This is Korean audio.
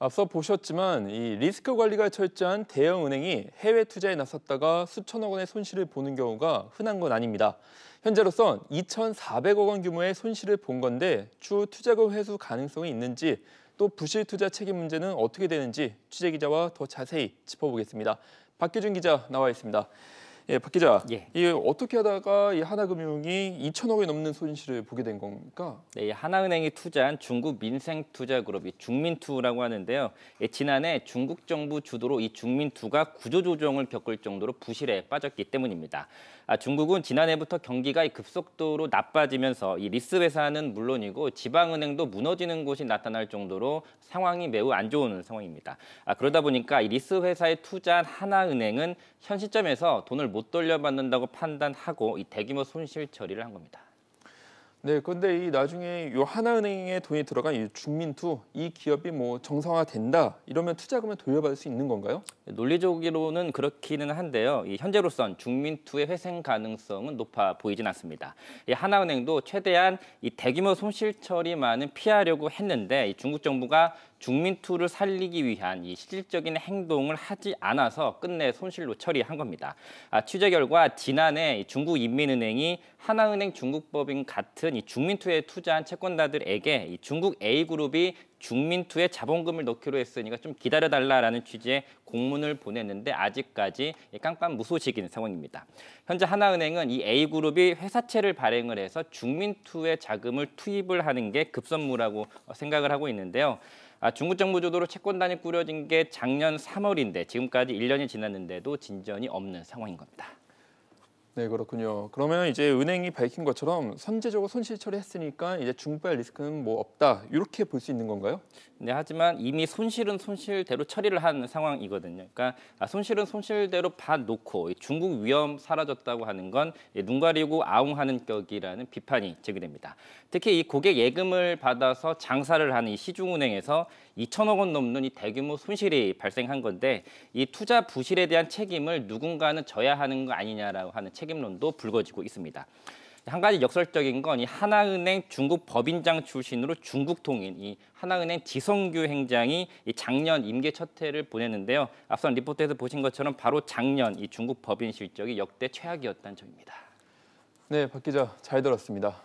앞서 보셨지만 이 리스크 관리가 철저한 대형 은행이 해외 투자에 나섰다가 수천억 원의 손실을 보는 경우가 흔한 건 아닙니다. 현재로선 2,400억 원 규모의 손실을 본 건데 추후 투자금 회수 가능성이 있는지 또 부실 투자 책임 문제는 어떻게 되는지 취재 기자와 더 자세히 짚어보겠습니다. 박규준 기자 나와 있습니다. 예, 박 기자, 이 어떻게 하다가 이 하나금융이 2천억 원 넘는 손실을 보게 된 겁니까? 네, 하나은행이 투자한 중국 민생투자그룹이 중민투라고 하는데요. 지난해 중국 정부 주도로 이 중민투가 구조조정을 겪을 정도로 부실에 빠졌기 때문입니다. 중국은 지난해부터 경기가 급속도로 나빠지면서 이 리스 회사는 물론이고 지방은행도 무너지는 곳이 나타날 정도로 상황이 매우 안 좋은 상황입니다. 그러다 보니까 이 리스 회사에 투자한 하나은행은 현 시점에서 돈을 못 돌려받는다고 판단하고 이 대규모 손실 처리를 한 겁니다. 네, 그런데 이 나중에 이 하나은행에 돈이 들어간 이 중민투 이 기업이 뭐 정상화된다 이러면 투자금을 돌려받을 수 있는 건가요? 논리적으로는 그렇기는 한데요. 현재로선 중민투의 회생 가능성은 높아 보이진 않습니다. 하나은행도 최대한 이 대규모 손실 처리만은 피하려고 했는데 이 중국 정부가 중민투를 살리기 위한 이 실질적인 행동을 하지 않아서 끝내 손실로 처리한 겁니다. 취재 결과 지난해 중국 인민은행이 하나은행 중국법인 같은 이 중민투에 투자한 채권자들에게 이 중국 A그룹이 중민투에 자본금을 넣기로 했으니까 좀 기다려달라라는 취지의 공문을 보냈는데 아직까지 깜깜무소식인 상황입니다. 현재 하나은행은 이 A그룹이 회사채를 발행을 해서 중민투에 자금을 투입을 하는 게 급선무라고 생각을 하고 있는데요. 중국 정부 주도로 채권단이 꾸려진 게 작년 3월인데 지금까지 1년이 지났는데도 진전이 없는 상황인 겁니다. 네, 그렇군요. 그러면 이제 은행이 밝힌 것처럼 선제적으로 손실 처리했으니까 이제 중부의 리스크는 뭐 없다 이렇게 볼 수 있는 건가요? 네, 하지만 이미 손실은 손실대로 처리를 한 상황이거든요. 그러니까 손실은 손실대로 봐놓고 중국 위험 사라졌다고 하는 건 눈 가리고 아웅하는 격이라는 비판이 제기됩니다. 특히 이 고객 예금을 받아서 장사를 하는 이 시중은행에서 2천억 원 넘는 이 대규모 손실이 발생한 건데 이 투자 부실에 대한 책임을 누군가는 져야 하는 거 아니냐라고 하는 책임론도 불거지고 있습니다. 한 가지 역설적인 건 이 하나은행 중국 법인장 출신으로 중국통인 이 하나은행 지성규 행장이 이 작년 임기 첫 해를 보냈는데요. 앞선 리포트에서 보신 것처럼 바로 작년 이 중국 법인 실적이 역대 최악이었다는 점입니다. 네, 박 기자 잘 들었습니다.